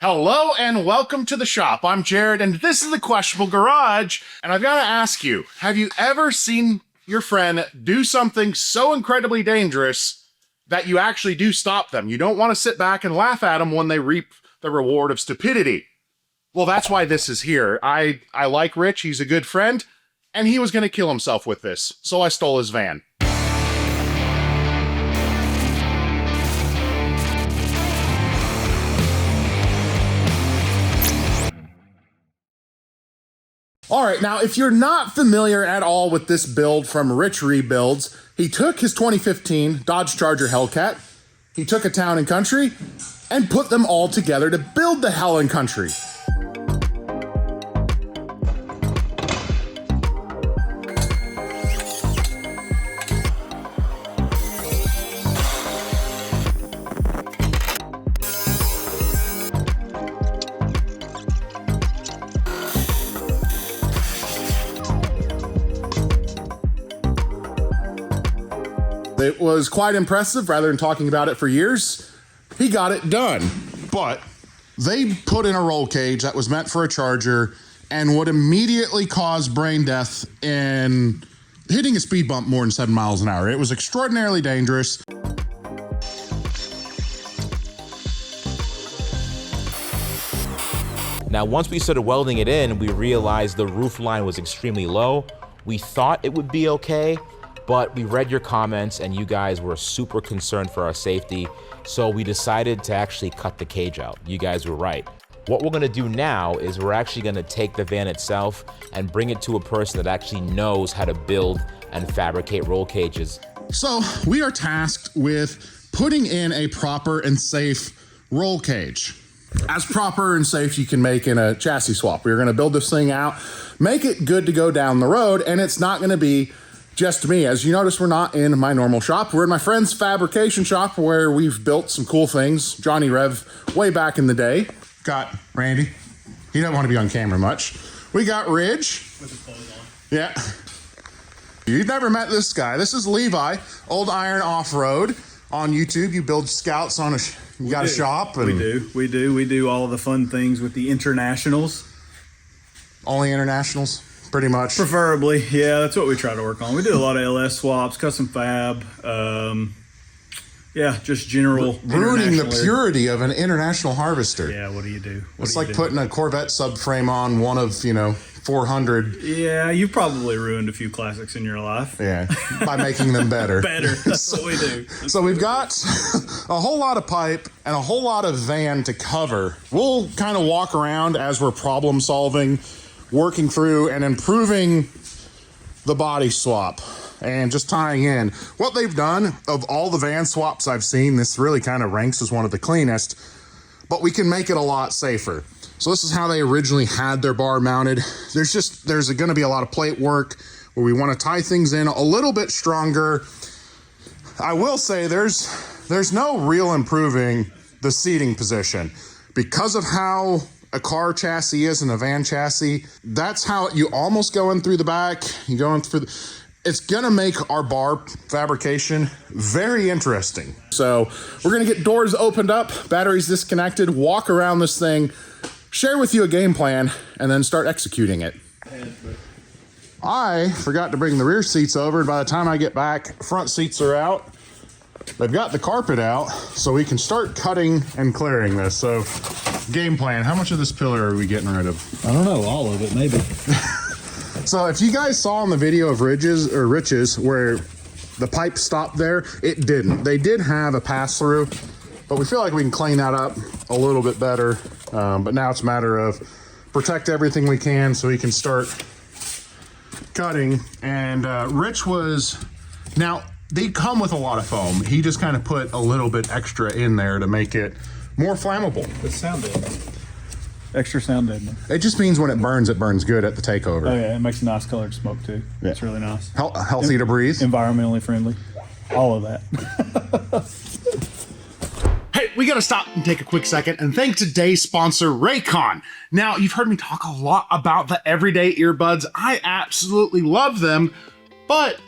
Hello and welcome to the shop. I'm Jared and this is the Questionable Garage. And I've got to ask you, have you ever seen your friend do something so incredibly dangerous that you actually do stop them? You don't want to sit back and laugh at them when they reap the reward of stupidity. Well, that's why this is here. I like Rich, he's a good friend, and he was going to kill himself with this, so I stole his van. All right, now if you're not familiar at all with this build from Rich Rebuilds, he took his 2015 Dodge Charger Hellcat, he took a Town and Country, and put them all together to build the Hell and Country. It was quite impressive. Rather than talking about it for years, he got it done. But they put in a roll cage that was meant for a Charger and would immediately cause brain death in hitting a speed bump more than 7 miles an hour. It was extraordinarily dangerous. Now, once we started welding it in, we realized the roof line was extremely low. We thought it would be okay, but we read your comments and you guys were super concerned for our safety, so we decided to actually cut the cage out. You guys were right. What we're gonna do now is we're actually gonna take the van itself and bring it to a person that actually knows how to build and fabricate roll cages. So we are tasked with putting in a proper and safe roll cage. As proper and safe you can make in a chassis swap. We're gonna build this thing out, make it good to go down the road, and it's not gonna be just me. As you notice, we're not in my normal shop. We're in my friend's fabrication shop where we've built some cool things. Johnny Rev way back in the day. Got Randy. He doesn't want to be on camera much. We got Ridge. With his clothes on. Yeah. You've never met this guy. This is Levi, Old Iron Off-Road. On YouTube, you build scouts on a shop. And We do all of the fun things with the internationals. Only internationals? Pretty much. Preferably, yeah, that's what we try to work on. We do a lot of LS swaps, custom fab, yeah, just general. Ruining the purity of an international harvester. Yeah, what do you do? It's like putting a Corvette subframe on one of, 400. Yeah, you've probably ruined a few classics in your life. Yeah, by making them better. That's what we do. So we've got a whole lot of pipe and a whole lot of van to cover. We'll kind of walk around as we're problem solving, working through and improving the body swap and just tying in. What they've done, of all the van swaps I've seen, this really kind of ranks as one of the cleanest, but we can make it a lot safer. So this is how they originally had their bar mounted. There's gonna be a lot of plate work where we wanna tie things in a little bit stronger. I will say there's no real improving the seating position because of how a car chassis is and a van chassis. That's how you almost go in through the back. You go in through it's gonna make our bar fabrication very interesting. So we're gonna get doors opened up, batteries disconnected, walk around this thing, share with you a game plan, and then start executing it. I forgot to bring the rear seats over, and by the time I get back, front seats are out. They've got the carpet out, so we can start cutting and clearing this. So, game plan, how much of this pillar are we getting rid of? I don't know, all of it, maybe. So if you guys saw in the video of Rich's where the pipe stopped there, it didn't. They did have a pass-through, but we feel like we can clean that up a little bit better. But now it's a matter of protect everything we can so we can start cutting. And Rich now, they come with a lot of foam. He just kind of put a little bit extra in there to make it more flammable. It sounded extra sound, didn't it? It just means when it burns good at the takeover. Oh yeah, it makes a nice colored smoke too. Yeah. It's really nice. Healthy to breathe. Environmentally friendly. All of that. Hey, we gotta stop and take a quick second and thank today's sponsor, Raycon. Now, you've heard me talk a lot about the everyday earbuds. I absolutely love them, but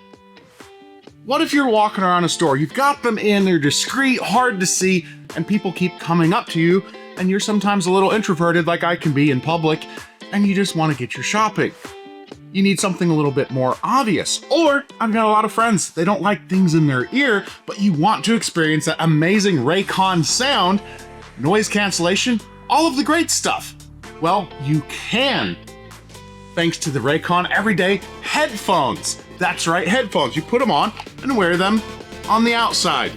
what if you're walking around a store, you've got them in, they're discreet, hard to see, and people keep coming up to you and you're sometimes a little introverted like I can be in public, and you just want to get your shopping. You need something a little bit more obvious. Or I've got a lot of friends, they don't like things in their ear, but you want to experience that amazing Raycon sound, noise cancellation, all of the great stuff. Well, you can, thanks to the Raycon Everyday Headphones. That's right, headphones. You put them on and wear them on the outside.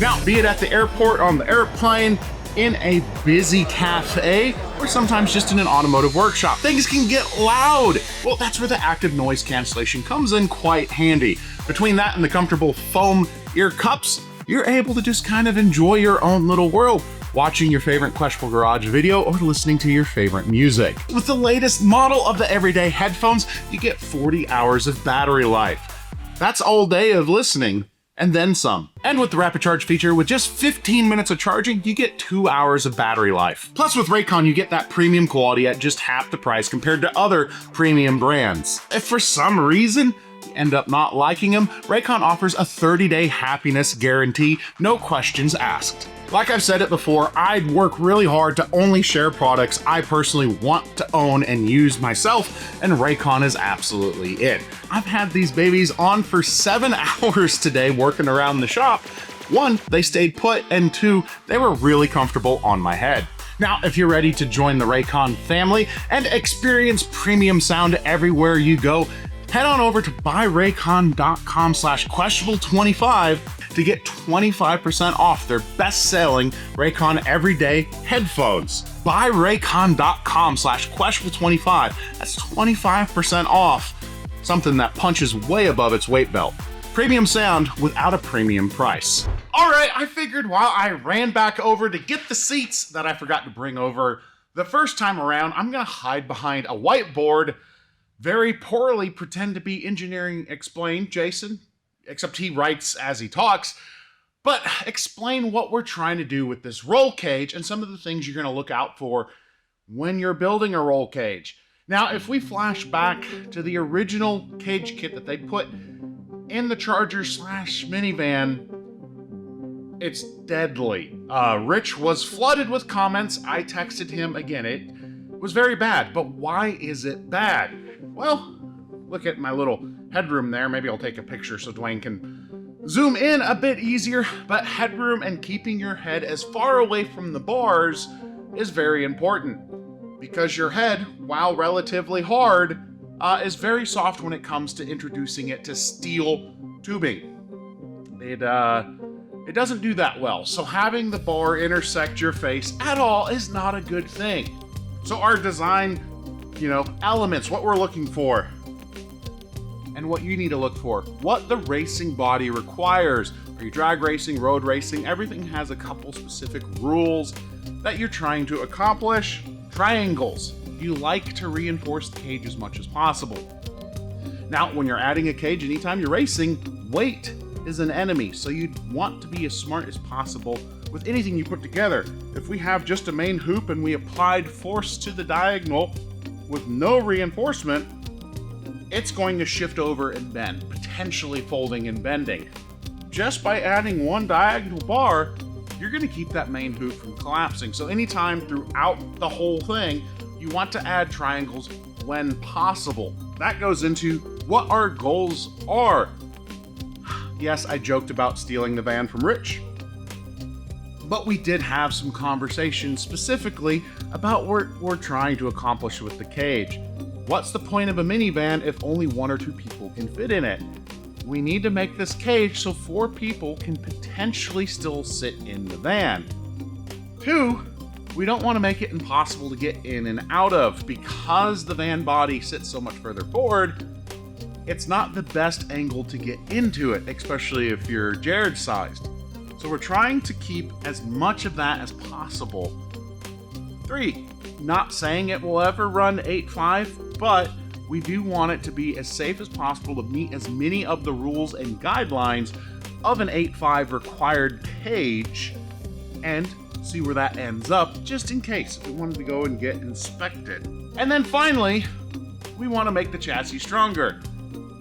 Now, be it at the airport, on the airplane, in a busy cafe, or sometimes just in an automotive workshop, things can get loud. Well, that's where the active noise cancellation comes in quite handy. Between that and the comfortable foam ear cups, you're able to just kind of enjoy your own little world, watching your favorite Questionable Garage video or listening to your favorite music. With the latest model of the Everyday Headphones, you get 40 hours of battery life. That's all day of listening, and then some. And with the rapid charge feature, with just 15 minutes of charging, you get 2 hours of battery life. Plus with Raycon, you get that premium quality at just half the price compared to other premium brands. If for some reason you end up not liking them, Raycon offers a 30-day happiness guarantee, no questions asked. Like I've said it before, I'd work really hard to only share products I personally want to own and use myself, and Raycon is absolutely it. I've had these babies on for 7 hours today working around the shop. 1, they stayed put, and 2, they were really comfortable on my head. Now, if you're ready to join the Raycon family and experience premium sound everywhere you go, head on over to buyraycon.com/questionable25 to get 25% off their best-selling Raycon Everyday Headphones. Buyraycon.com/questionable25. That's 25% off. Something that punches way above its weight belt. Premium sound without a premium price. All right, I figured while I ran back over to get the seats that I forgot to bring over the first time around, I'm gonna hide behind a whiteboard, very poorly pretend to be engineering explained, Jason, except he writes as he talks, but explain what we're trying to do with this roll cage and some of the things you're gonna look out for when you're building a roll cage. Now, if we flash back to the original cage kit that they put in the Charger/Minivan, it's deadly. Rich was flooded with comments. I texted him again. It was very bad, but why is it bad? Well, look at my little headroom there. Maybe I'll take a picture so Dwayne can zoom in a bit easier, but headroom and keeping your head as far away from the bars is very important because your head, while relatively hard, is very soft when it comes to introducing it to steel tubing. It doesn't do that well, so having the bar intersect your face at all is not a good thing. So our design, elements, what we're looking for, and what you need to look for, what the racing body requires. Are you drag racing, road racing? Everything has a couple specific rules that you're trying to accomplish. Triangles. You like to reinforce the cage as much as possible. Now, when you're adding a cage, anytime you're racing, weight is an enemy, so you'd want to be as smart as possible with anything you put together. If we have just a main hoop and we applied force to the diagonal with no reinforcement, it's going to shift over and bend, potentially folding and bending. Just by adding one diagonal bar, you're going to keep that main hoop from collapsing. So anytime throughout the whole thing, you want to add triangles when possible. That goes into what our goals are. Yes, I joked about stealing the van from Rich, but we did have some conversations specifically about what we're trying to accomplish with the cage. What's the point of a minivan if only 1 or 2 people can fit in it? We need to make this cage so 4 people can potentially still sit in the van. 2, we don't want to make it impossible to get in and out of. Because the van body sits so much further forward, it's not the best angle to get into it, especially if you're Jared sized. So we're trying to keep as much of that as possible. 3, not saying it will ever run 8.5, but we do want it to be as safe as possible to meet as many of the rules and guidelines of an 8.5 required cage and see where that ends up, just in case if we wanted to go and get inspected. And then finally, we want to make the chassis stronger.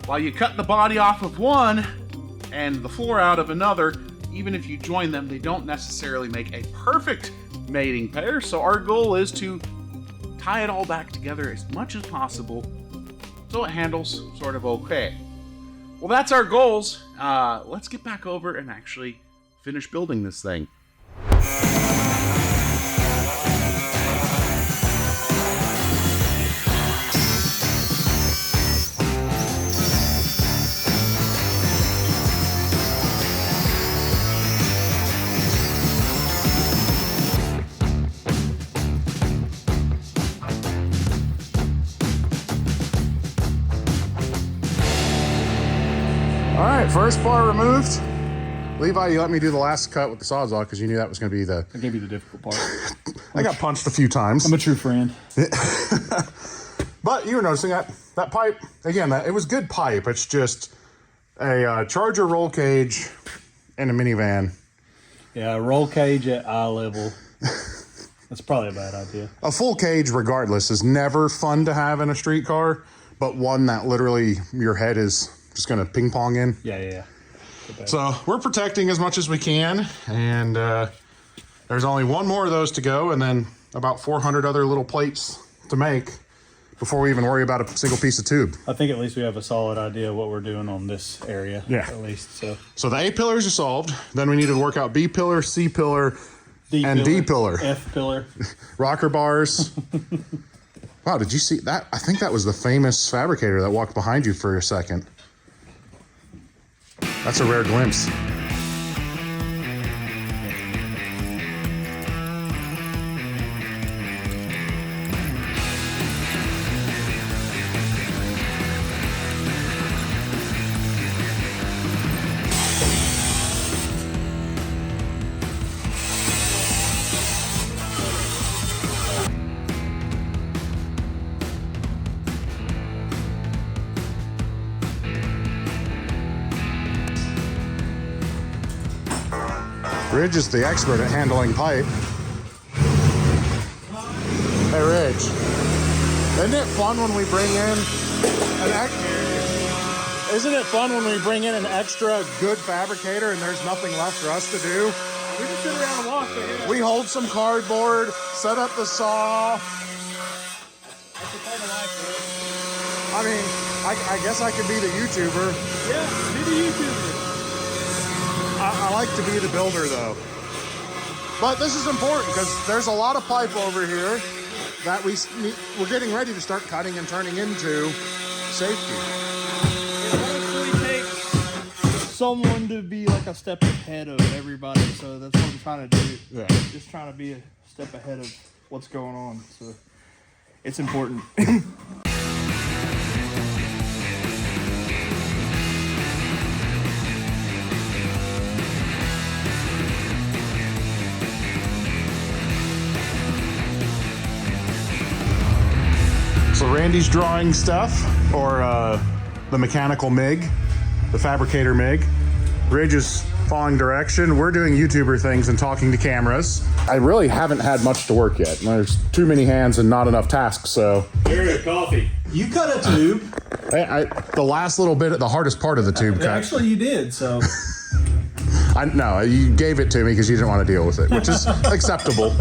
While you cut the body off of one and the floor out of another, even if you join them, they don't necessarily make a perfect mating pair. So our goal is to tie it all back together as much as possible so it handles sort of okay. Well, that's our goals. Let's get back over and actually finish building this thing. All right, first bar removed. Levi, you let me do the last cut with the Sawzall because you knew that was going to be the... I gave you the difficult part. I got punched a few times. I'm a true friend. But you were noticing that pipe, again, it was good pipe. It's just a Charger roll cage and a minivan. Yeah, roll cage at eye level. That's probably a bad idea. A full cage, regardless, is never fun to have in a street car, but one that literally your head is just going to ping pong in. Yeah. So we're protecting as much as we can, and there's only one more of those to go, and then about 400 other little plates to make before we even worry about a single piece of tube. I think at least we have a solid idea of what we're doing on this area. Yeah. At least, So the A pillars are solved. Then we need to work out B pillar, C pillar, and D pillar. F pillar. Rocker bars. Wow, did you see that? I think that was the famous fabricator that walked behind you for a second. That's a rare glimpse. Ridge is the expert at handling pipe. Hey, Ridge, isn't it fun when we bring in an extra good fabricator and there's nothing left for us to do? We just sit around and watch it. Yeah. We hold some cardboard, set up the saw. That's the kind of life, I mean, I guess I could be the YouTuber. Yeah, be the YouTuber. I like to be the builder, though. But this is important because there's a lot of pipe over here that we're getting ready to start cutting and turning into safety. It actually takes someone to be like a step ahead of everybody, so that's what I'm trying to do. Yeah. Just trying to be a step ahead of what's going on. So it's important. So Randy's drawing stuff, or the mechanical MIG, the fabricator MIG. Ridge is following direction. We're doing YouTuber things and talking to cameras. I really haven't had much to work yet. There's too many hands and not enough tasks, so. Here's coffee. You cut a tube. The last little bit, the hardest part of the tube cut. Actually, you did, so. No, you gave it to me because you didn't want to deal with it, which is acceptable.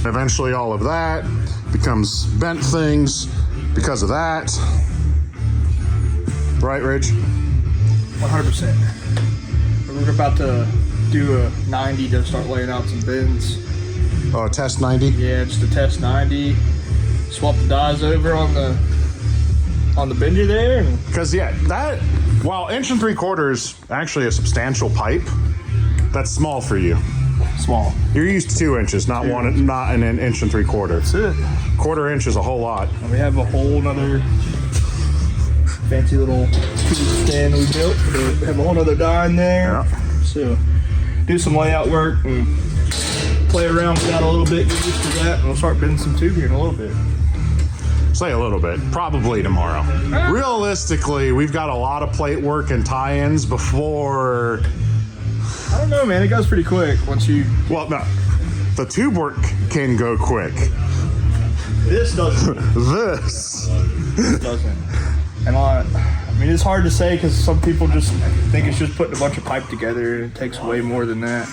Eventually all of that becomes bent things because of that. Right, Ridge? 100%. We're about to do a 90 to start laying out some bins. Oh, test 90? Yeah, just a test 90. Swap the dies over on the bender there. Because, yeah, that, while 1 3/4 is actually a substantial pipe, that's small for you. Small. You're used to 2 inches, not an 1 3/4. That's it. 1/4 inch is a whole lot. And we have a whole nother fancy little tube stand we built. We have a whole nother die in there. Yeah. So do some layout work and play around with that a little bit, get used to that, and we'll start bending some tube here in a little bit. Say a little bit, probably tomorrow. Realistically, we've got a lot of plate work and tie-ins before. I don't know, man. It goes pretty quick once you. Well, no, the tube work can go quick. This doesn't. This doesn't. And mean, it's hard to say because some people just think it's just putting a bunch of pipe together, and it takes way more than that.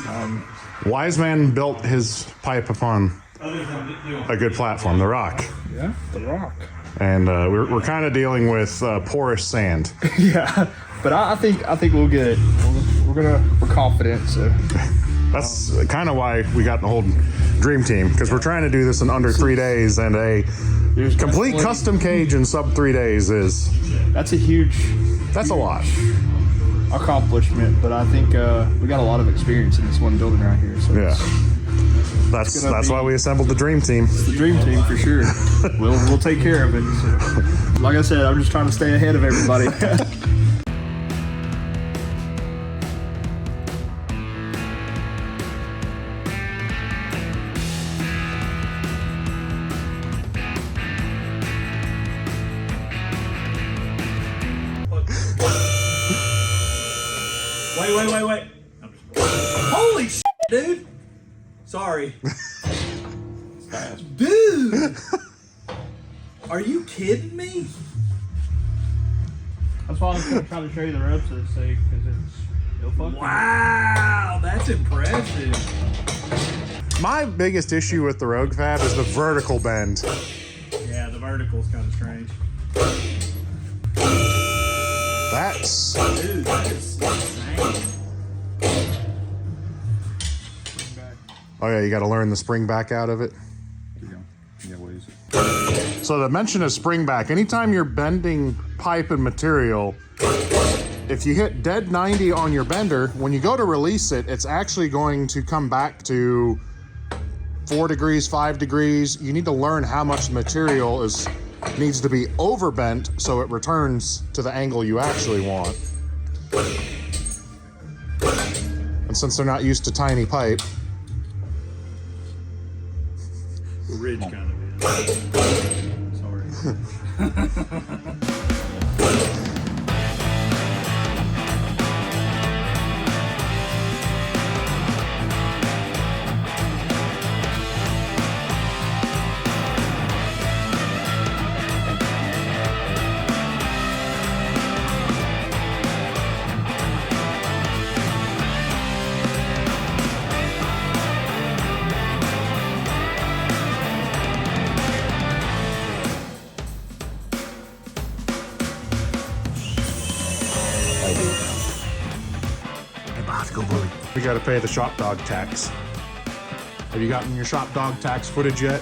Wise man built his pipe upon a good platform, the rock. Yeah, the rock. And we're kind of dealing with porous sand. Yeah, but I think we'll get it. We're confident. So that's kind of why we got the whole dream team, because we're trying to do this in under 3 days, and a complete custom cage in sub 3 days that's a lot accomplishment. But I think we got a lot of experience in this one building right here. So yeah. That's why we assembled the dream team. It's the dream team for sure. We'll take care of it. So, like I said, I'm just trying to stay ahead of everybody. Wait. Holy shit, dude. Sorry. Dude. Are you kidding me? That's why I was going to try to show you the ropes of this thing, because it'll fuck Wow, that's impressive. My biggest issue with the Rogue Fab is the vertical bend. Yeah, the vertical's kind of strange. That's Dude, that is insane. oh yeah, you got to learn the spring back out of it. Yeah, what is it? So the mention of spring back, anytime you're bending pipe and material, if you hit dead 90 on your bender, when you go to release it, it's actually going to come back to 4 degrees, 5 degrees. You need to learn how much material needs to be overbent so it returns to the angle you actually want. And since they're not used to tiny pipe, The ridge kind of is. Sorry. we got to pay the shop dog tax. Have you gotten your shop dog tax footage yet?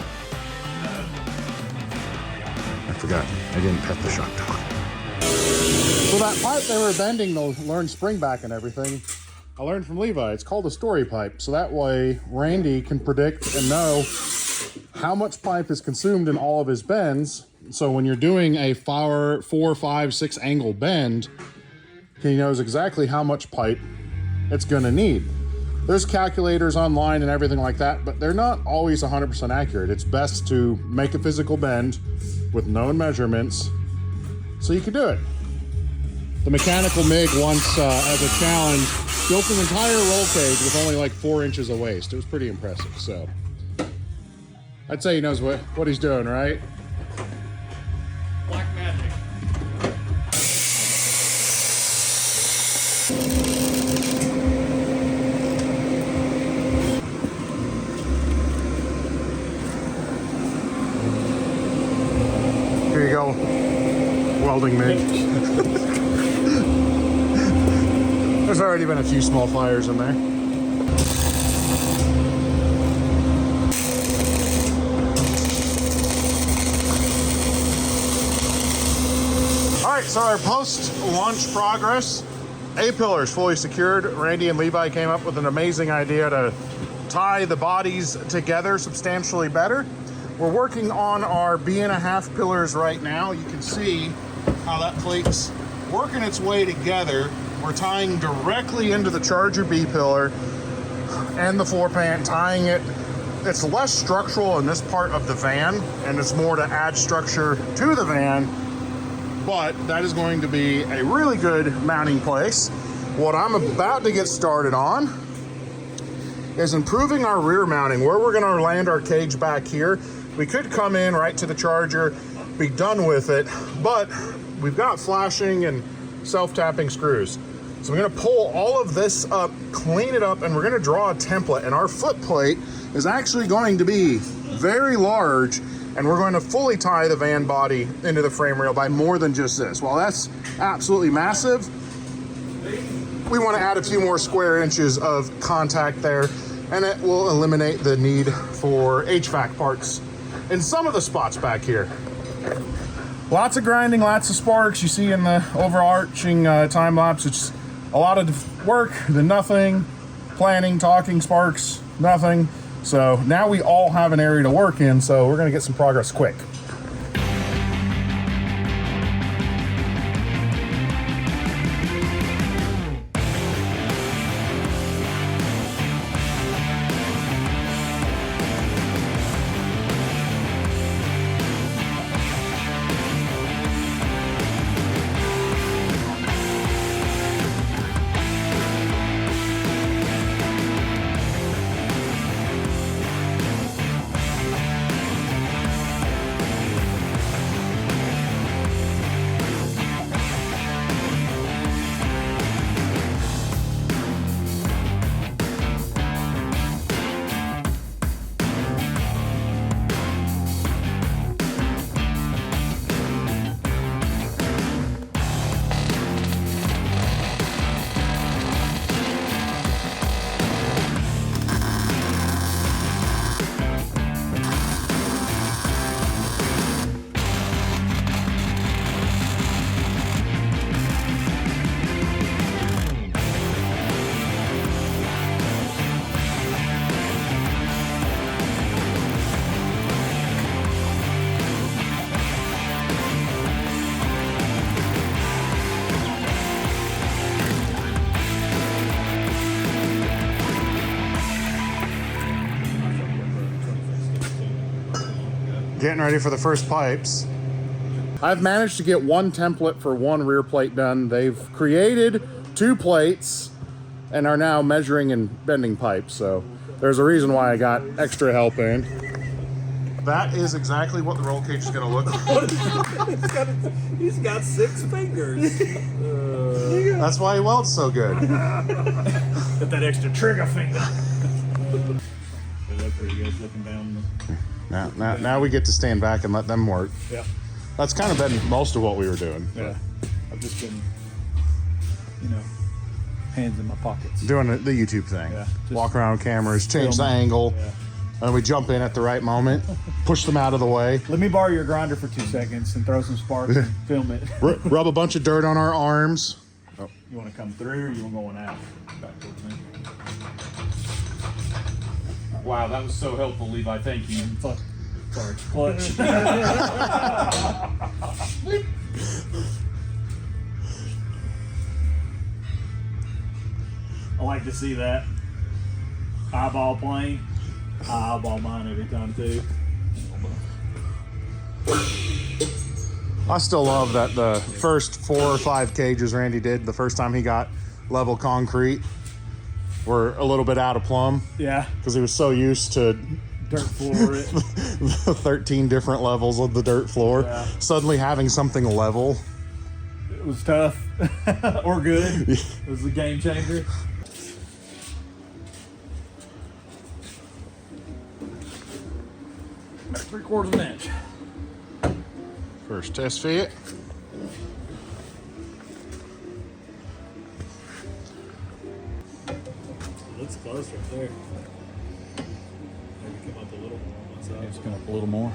I forgot. I didn't pet the shop dog. So that pipe they were bending to learn spring back and everything, I learned from Levi. It's called a story pipe. So that way Randy can predict and know how much pipe is consumed in all of his bends. So when you're doing a 4, 5, 6 angle bend, he knows exactly how much pipe it's gonna need. There's calculators online and everything like that, but they're not always 100% accurate. It's best to make a physical bend with known measurements so you can do it. The mechanical MIG once, as a challenge, built an entire roll cage with only like 4 inches of waste. It was pretty impressive, so. I'd say he knows what he's doing, right? Black magic. Here you go, welding MIG. There's already been a few small fires in there. All right, so our post-launch progress, A-pillar is fully secured. Randy and Levi came up with an amazing idea to tie the bodies together substantially better. We're working on our B.5 pillars right now. You can see how that plate's working its way together. We're tying directly into the Charger B pillar and the floor pan, tying it. It's less structural in this part of the van, and it's more to add structure to the van, but that is going to be a really good mounting place. What I'm about to get started on is improving our rear mounting, where we're gonna land our cage back here. We could come in right to the Charger, be done with it, but we've got flashing and self-tapping screws. So we're gonna pull all of this up, clean it up, and we're gonna draw a template. And our foot plate is actually going to be very large, and we're going to fully tie the van body into the frame rail by more than just this. While that's absolutely massive, we want to add a few more square inches of contact there, and it will eliminate the need for HVAC parts in some of the spots back here. Lots of grinding, lots of sparks. You see in the overarching time lapse, it's a lot of work, then nothing, planning, talking, sparks, nothing. So now we all have an area to work in, so we're gonna get some progress quick. Getting ready for the first pipes. I've managed to get one template for one rear plate done. They've created 2 plates and are now measuring and bending pipes. So there's a reason why I got extra help in. That is exactly what the roll cage is gonna look like. He's got 6 fingers. That's why he welds so good. Got that extra trigger finger. They look pretty good looking down. Now we get to stand back and let them work. Yeah. That's kind of been most of what we were doing. Yeah. I've just been, hands in my pockets. Doing the YouTube thing. Yeah, Walk around with cameras, change the angle, Yeah. and we jump in at the right moment, push them out of the way, Let me borrow your grinder for 2 seconds and throw some sparks and film it. rub a bunch of dirt on our arms. You want to come through or you want going out? Back towards me. Wow, that was so helpful, Levi. Thank you. Sorry, clutch. I like to see that eyeball plane. I eyeball mine every time too. I still love that the first 4 or 5 cages Randy did the first time he got level concrete were a little bit out of plumb Yeah, because he was so used to dirt floor it. the 13 different levels of the dirt floor. Yeah. Suddenly having something level. It was tough or good. It was a game changer. About 3/4 of an inch. First test fit. It looks close right there. Maybe come up a little more on one side. Just come up a little more.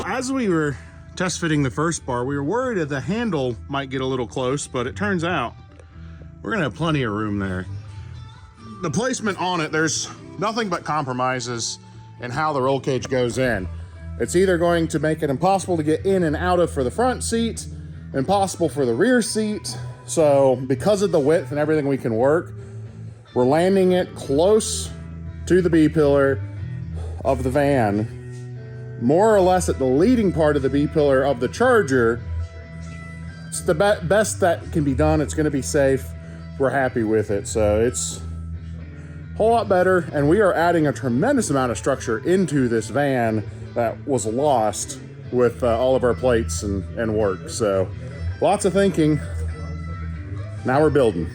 As we were test fitting the first bar, we were worried that the handle might get a little close, but it turns out we're gonna have plenty of room there. The placement on it, there's nothing but compromises in how the roll cage goes in. It's either going to make it impossible to get in and out of for the front seat, impossible for the rear seat. So because of the width and everything we can work, we're landing it close to the B-pillar of the van, more or less at the leading part of the B-pillar of the Charger. It's the best that can be done. It's gonna be safe. We're happy with it. So it's whole lot better, and we are adding a tremendous amount of structure into this van that was lost with all of our plates and work. So lots of thinking. Now we're building.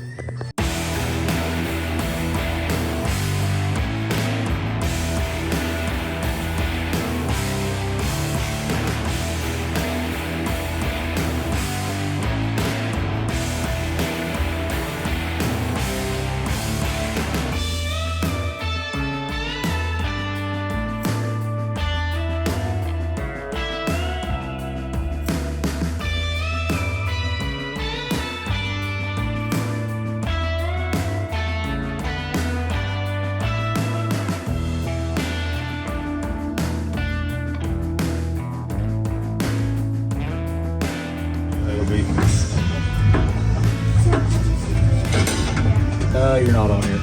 You're not on here.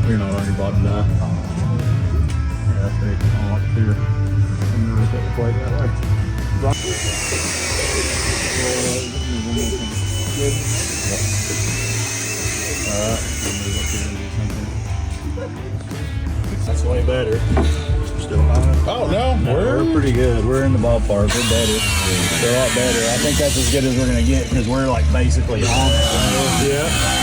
You're not on your bottom die. Yeah, I think I want to I'm gonna rotate the plate that way. Good. That's way better. Still high. Oh no, No, we're pretty good. We're in the ballpark. We're better. We're a lot better. I think that's as good as we're gonna get because we're like basically on it. yeah.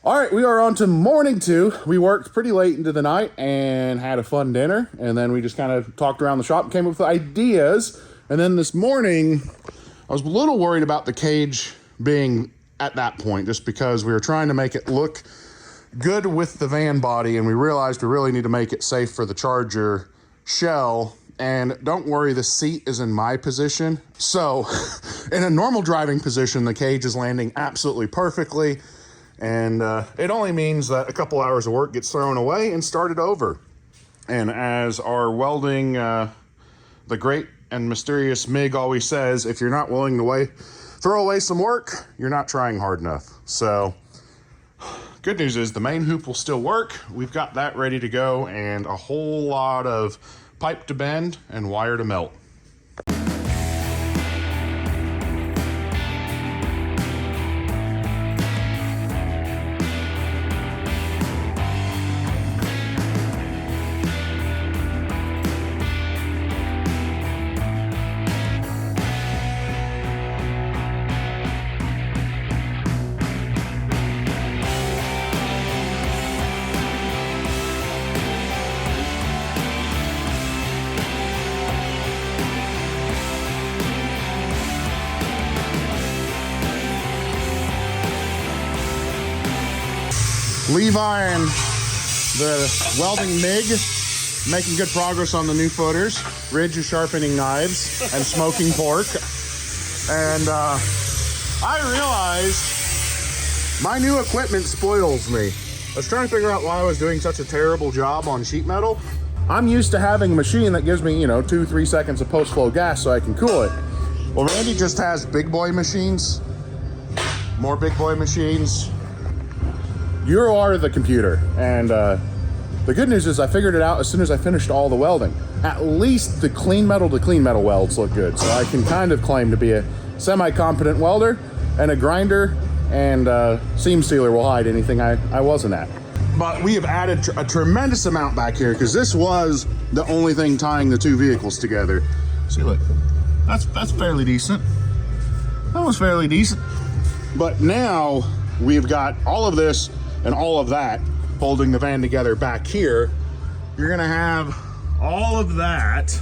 All right, we are on to morning 2. We worked pretty late into the night and had a fun dinner, and then we just kind of talked around the shop and came up with ideas. And then this morning, I was a little worried about the cage being at that point, just because we were trying to make it look good with the van body, and we realized we really need to make it safe for the Charger shell. And don't worry, the seat is in my position. So in a normal driving position, the cage is landing absolutely perfectly. And it only means that a couple hours of work gets thrown away and started over. And as our welding, the great and mysterious Mig always says, if you're not willing to throw away some work, you're not trying hard enough. So good news is the main hoop will still work. We've got that ready to go, and a whole lot of pipe to bend and wire to melt. Levi and the welding MIG making good progress on the new footers. Ridge is sharpening knives and smoking pork. And I realized my new equipment spoils me. I was trying to figure out why I was doing such a terrible job on sheet metal. I'm used to having a machine that gives me, 2-3 seconds of post-flow gas so I can cool it. Well, Randy just has big boy machines, more big boy machines. You are the computer, and the good news is I figured it out as soon as I finished all the welding. At least the clean metal to clean metal welds look good, so I can kind of claim to be a semi-competent welder, and a grinder and seam sealer will hide anything I wasn't at. But we have added a tremendous amount back here because this was the only thing tying the two vehicles together. See, look, that's fairly decent. That was fairly decent. But now we've got all of this and all of that holding the van together back here. You're gonna have all of that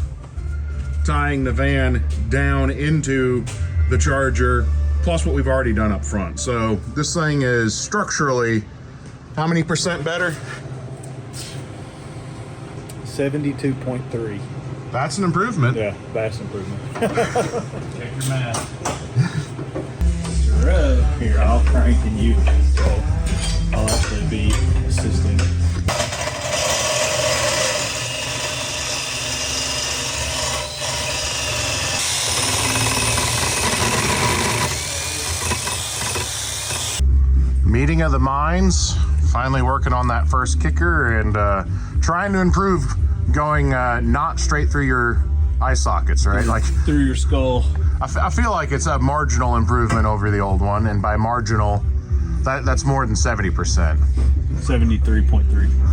tying the van down into the Charger, plus what we've already done up front. So this thing is structurally, how many percent better? 72.3. That's an improvement. Yeah, vast improvement. Check your math. Here, I'll crank and you. So I'll actually be Meeting of the minds. Finally working on that first kicker and trying to improve going not straight through your eye sockets, right? Like Through your skull. I feel like it's a marginal improvement over the old one, and by marginal, that's more than 70%. 73.3.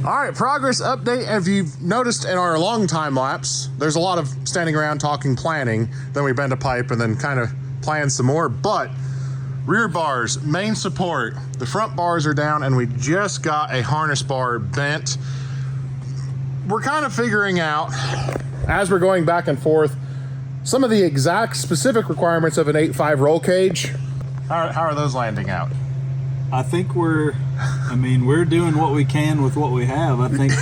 All right, progress update. If you've noticed in our long time lapse, there's a lot of standing around talking planning, then we bend a pipe and then kind of plan some more. But rear bars, main support, the front bars are down, and we just got a harness bar bent. We're kind of figuring out, as we're going back and forth, some of the exact specific requirements of an 8.5 roll cage. How are those landing out? I think we're doing what we can with what we have. I think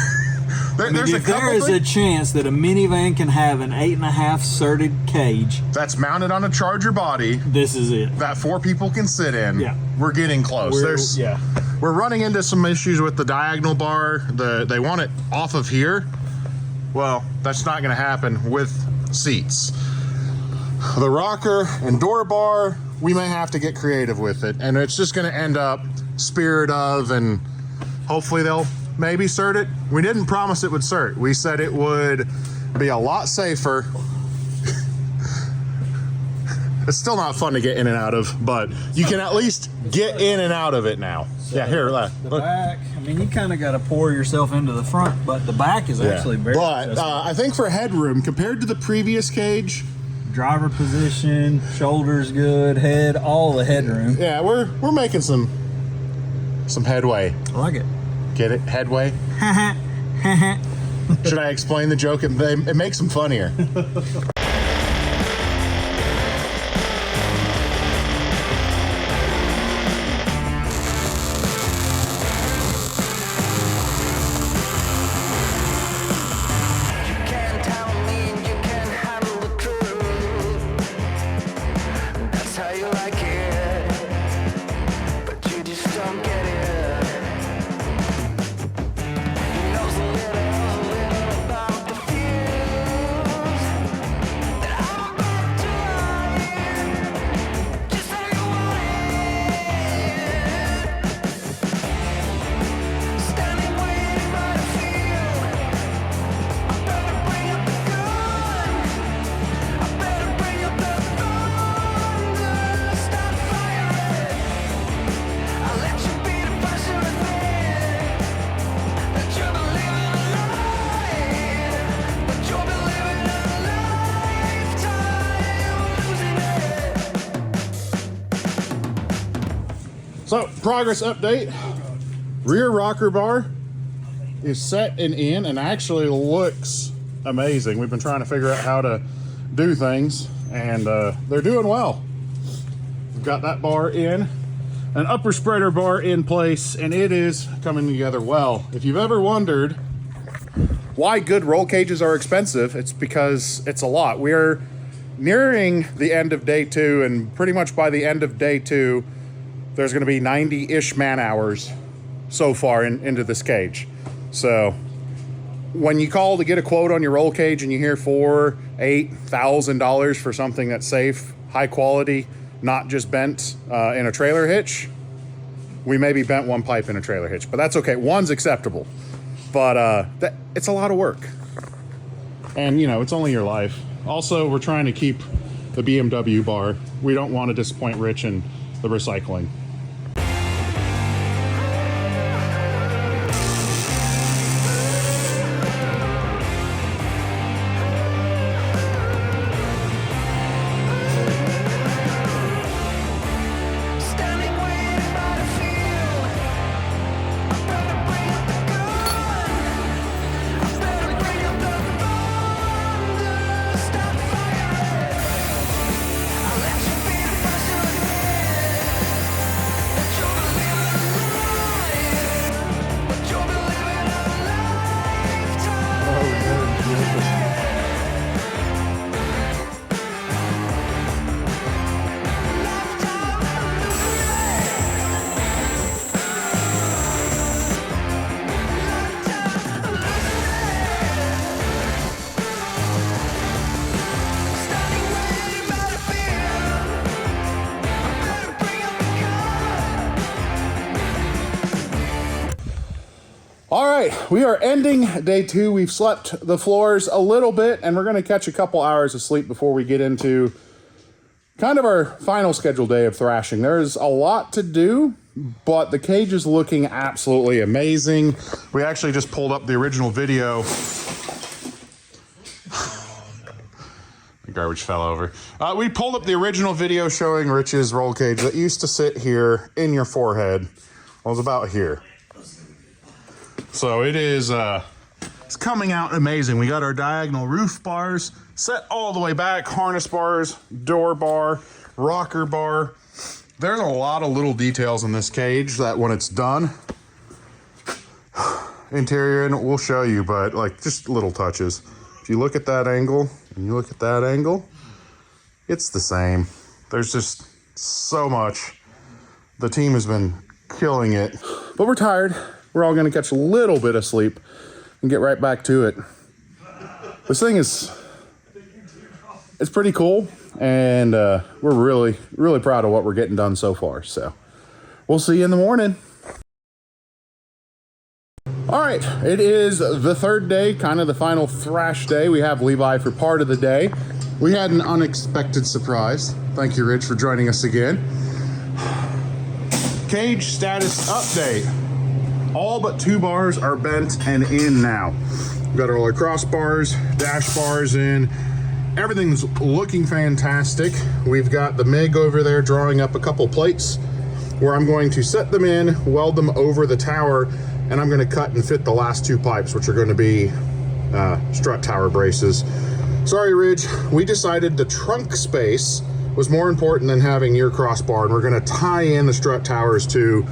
if there is a chance that a minivan can have an 8.5 serted cage that's mounted on a Charger body, this is it. That 4 people can sit in. Yeah. We're getting close. We're running into some issues with the diagonal bar. They want it off of here. Well, that's not going to happen with seats. The rocker and door bar, we may have to get creative with it, and it's just going to end up spirit of, and hopefully they'll maybe cert it. We didn't promise it would cert. We said it would be a lot safer. It's still not fun to get in and out of, but you can at least get in and out of it now. So yeah, here, look. The back, you kind of got to pour yourself into the front, but the back is actually very But I think for headroom, compared to the previous cage, driver position, shoulders good, head, all the headroom. Yeah, we're making some headway. I like it. Get it? Headway? Should I explain the joke? It makes them funnier. So, progress update. Rear rocker bar is set and in, and actually looks amazing. We've been trying to figure out how to do things, and they're doing well. We've got that bar in, an upper spreader bar in place, and it is coming together well. If you've ever wondered why good roll cages are expensive, it's because it's a lot. We're nearing the end of day 2, and pretty much by the end of day 2, there's going to be 90-ish man hours so far into this cage. So when you call to get a quote on your roll cage and you hear $8,000 for something that's safe, high quality, not just bent in a trailer hitch, we maybe bent one pipe in a trailer hitch, but that's okay. One's acceptable, but it's a lot of work, and it's only your life. Also, we're trying to keep the BMW bar. We don't want to disappoint Rich in the recycling. All right, we are ending day 2. We've slept the floors a little bit, and we're going to catch a couple hours of sleep before we get into kind of our final scheduled day of thrashing. There's a lot to do, but the cage is looking absolutely amazing. We actually just pulled up the original video. The garbage fell over. We pulled up the original video showing Rich's roll cage that used to sit here in your forehead. Well, it's about here. So it is, it's coming out amazing. We got our diagonal roof bars set all the way back, harness bars, door bar, rocker bar. There's a lot of little details in this cage that when it's done, interior, and we'll show you, but like just little touches. If you look at that angle and you look at that angle, it's the same. There's just so much. The team has been killing it, but we're tired. We're all going to catch a little bit of sleep and get right back to it. This thing is, it's pretty cool, and we're really, really proud of what we're getting done so far. So we'll see you in the morning. All right, it is the 3rd day, kind of the final thrash day. We have Levi for part of the day. We had an unexpected surprise. Thank you, Rich, for joining us again. Cage status update. All but 2 bars are bent and in now. We've got all our crossbars, dash bars in. Everything's looking fantastic. We've got the MIG over there drawing up a couple plates where I'm going to set them in, weld them over the tower, and I'm going to cut and fit the last 2 pipes, which are going to be strut tower braces. Sorry, Ridge, we decided the trunk space was more important than having your crossbar, and we're going to tie in the strut towers to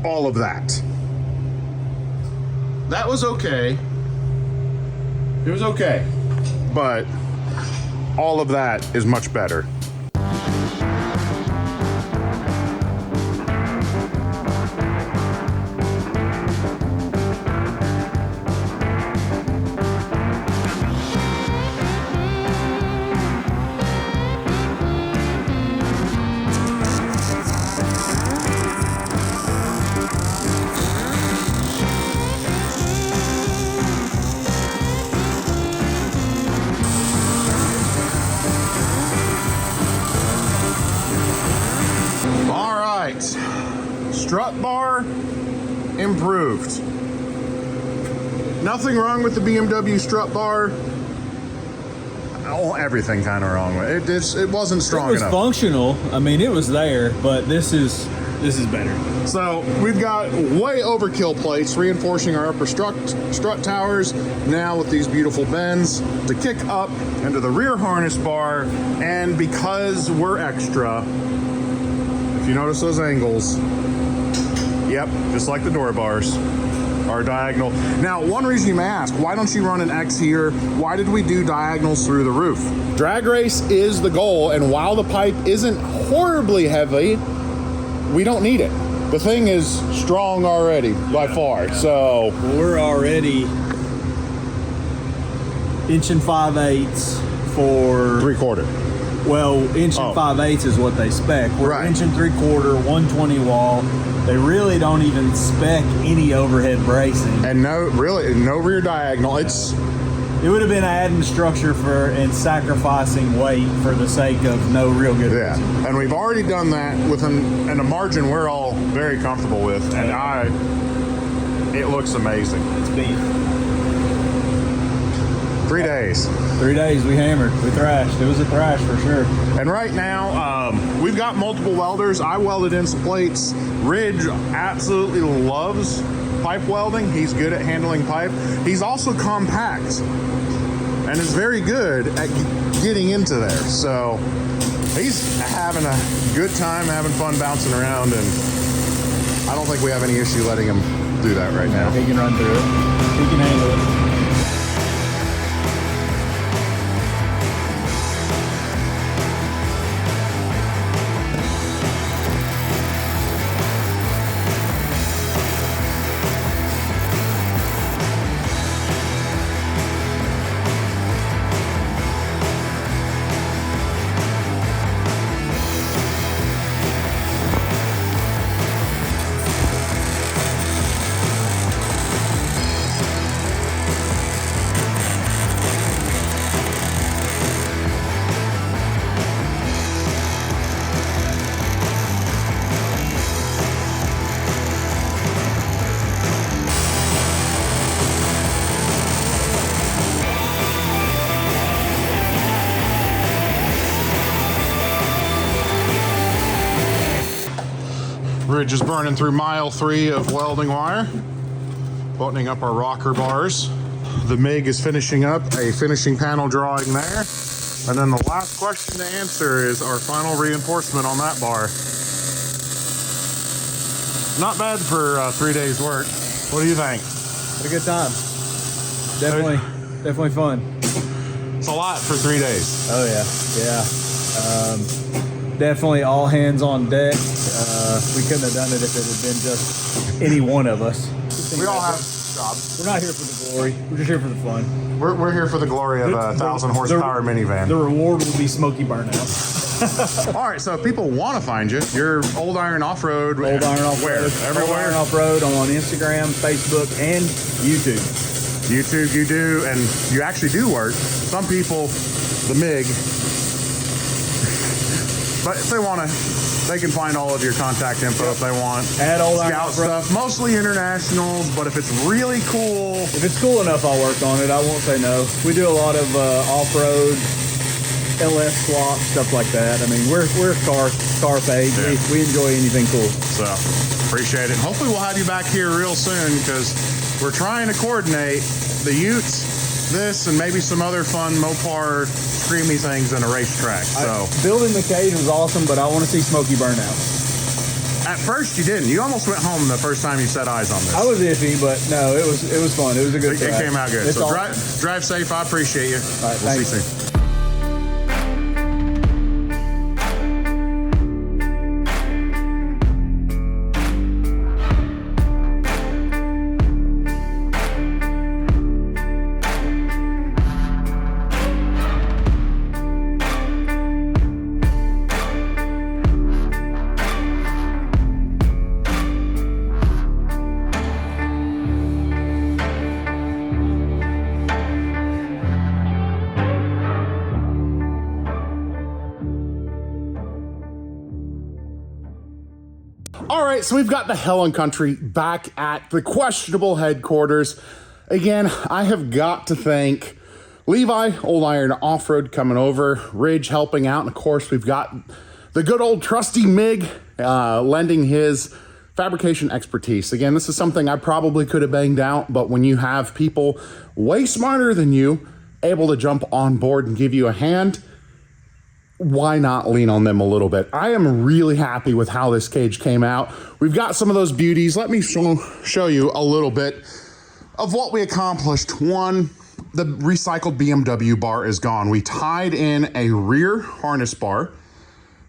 all of that. That was okay. It was okay, but all of that is much better. Strut bar improved. Nothing wrong with the BMW strut bar. Oh, everything kind of wrong with it. It wasn't strong enough. It was functional. I mean, it was there, but this is better. So we've got way overkill plates reinforcing our upper strut towers. Now with these beautiful bends to kick up into the rear harness bar, and because we're extra, if you notice those angles. Yep, just like the door bars are diagonal. Now, one reason you may ask, why don't you run an X here? Why did we do diagonals through the roof? Drag race is the goal, and while the pipe isn't horribly heavy, we don't need it. The thing is strong already by far, so. We're already inch and 5/8 for 3/4. Well, inch and 5/8 is what they spec. We're right. Inch and 3/4, 120 wall. They really don't even spec any overhead bracing. And no rear diagonal. It would have been adding structure and sacrificing weight for the sake of no real good reason. And we've already done that with a margin we're all very comfortable with, and it looks amazing. It's beef. 3 days. 3 days we hammered, we thrashed. It was a thrash for sure. And right now, we've got multiple welders. I welded in some plates. Ridge absolutely loves pipe welding. He's good at handling pipe. He's also compact and is very good at getting into there. So he's having a good time, having fun bouncing around, and I don't think we have any issue letting him do that right now. He can run through it. He can handle it. Ridge is burning through mile 3 of welding wire, buttoning up our rocker bars. The MIG is finishing up a finishing panel drawing there. And then the last question to answer is our final reinforcement on that bar. Not bad for 3 days work. What do you think? Had a good time. Definitely fun. It's a lot for 3 days. Oh yeah. Definitely all hands on deck. We couldn't have done it if it had been just any one of us. We all have jobs. We're not here for the glory. We're just here for the fun. We're here for the glory of a 1,000 horsepower minivan. The reward will be smoky burnout. All right, so if people want to find you, you're Old Iron Off-Road. Old Iron Off-Road. Everywhere? Old Iron Off-Road on Instagram, Facebook, and YouTube. YouTube, you do, and you actually do work. Some people, the MIG, but if they want to, they can find all of your contact info if they want. At Old Iron Scout Off-Road. stuff, mostly internationals, but if it's really cool. If it's cool enough, I'll work on it. I won't say no. We do a lot of off-road, LS swap, stuff like that. I mean, we're car page. Yeah. We enjoy anything cool. So, appreciate it. Hopefully we'll have you back here real soon because we're trying to coordinate the Utes, this, and maybe some other fun Mopar screamy things in a racetrack. So building the cage was awesome, but I want to see Smokey burnout. at first you didn't. You almost went home the first time you set eyes on this. I was iffy, but no, it was fun. It was a good It track. came out good. It's So awesome. drive safe. I appreciate you. All right, we'll thanks. see you soon. All right, so we've got the Hell Country back at the questionable headquarters. Again, I have got to thank Levi, Old Iron Off-Road coming over, Ridge helping out, and of course we've got the good old trusty MIG lending his fabrication expertise. Again, this is something I probably could have banged out, but when you have people way smarter than you able to jump on board and give you a hand, why not lean on them a little bit? I am really happy with how this cage came out. We've got some of those beauties. Let me show you a little bit of what we accomplished. One, the recycled BMW bar is gone. We tied in a rear harness bar.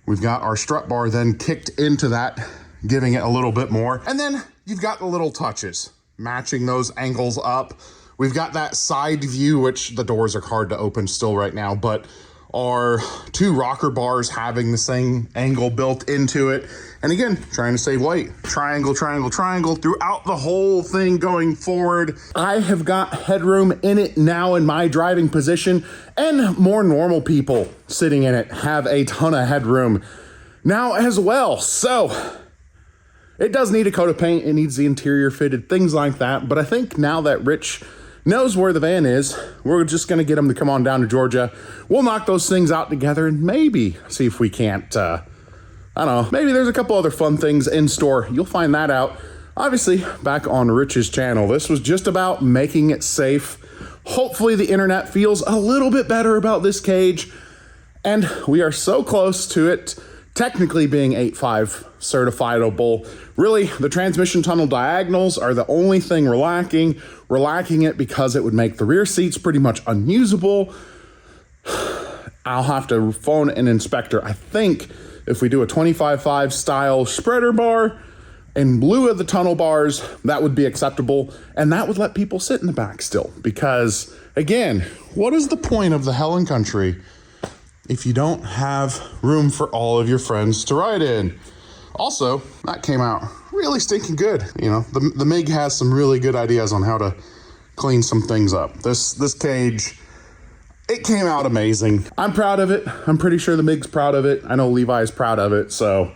We've got our strut bar then kicked into that, giving it a little bit more. And then you've got the little touches, matching those angles up. We've got that side view, which the doors are hard to open still right now, but our two rocker bars having the same angle built into it. And again, trying to save weight. Triangle, triangle, triangle throughout the whole thing going forward. I have got headroom in it now in my driving position, and more normal people sitting in it have a ton of headroom now as well. So it does need a coat of paint. It needs the interior fitted, things like that. But I think now that Rich knows where the van is, we're just gonna get him to come on down to Georgia. We'll knock those things out together and maybe see if we can't, I don't know, maybe there's a couple other fun things in store. You'll find that out, obviously, back on Rich's channel. This was just about making it safe. Hopefully the internet feels a little bit better about this cage, and we are so close to it technically being 8.5 certifiable. Really, the transmission tunnel diagonals are the only thing we're lacking. We're lacking it because it would make the rear seats pretty much unusable. I'll have to phone an inspector. I think if we do a 25.5 style spreader bar in lieu of the tunnel bars, that would be acceptable. And that would let people sit in the back still. Because again, what is the point of the Hell Country if you don't have room for all of your friends to ride in? Also, that came out really stinking good. You know, the MIG has some really good ideas on how to clean some things up. This cage, it came out amazing. I'm proud of it. I'm pretty sure the MIG's proud of it. I know Levi's proud of it. So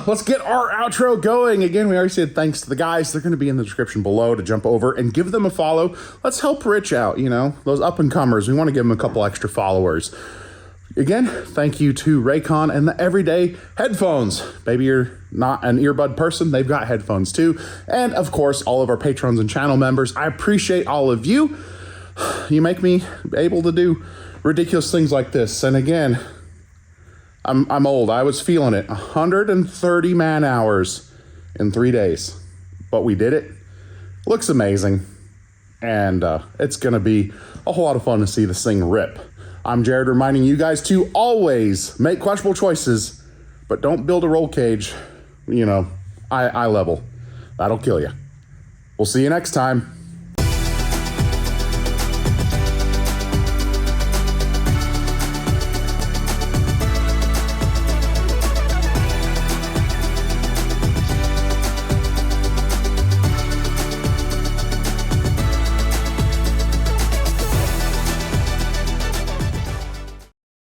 let's get our outro going. Again, we already said thanks to the guys. They're going to be in the description below to jump over and give them a follow. Let's help Rich out, you know, those up and comers. We want to give them a couple extra followers. Again, thank you to Raycon and the Everyday headphones. Maybe you're not an earbud person, they've got headphones too. And of course, all of our patrons and channel members. I appreciate all of you. You make me able to do ridiculous things like this. And again, I'm old. I was feeling it. 130 man hours in 3 days. But we did it. Looks amazing. And it's going to be a whole lot of fun to see this thing rip. I'm Jared, reminding you guys to always make questionable choices, but don't build a roll cage, eye level. That'll kill you. We'll see you next time.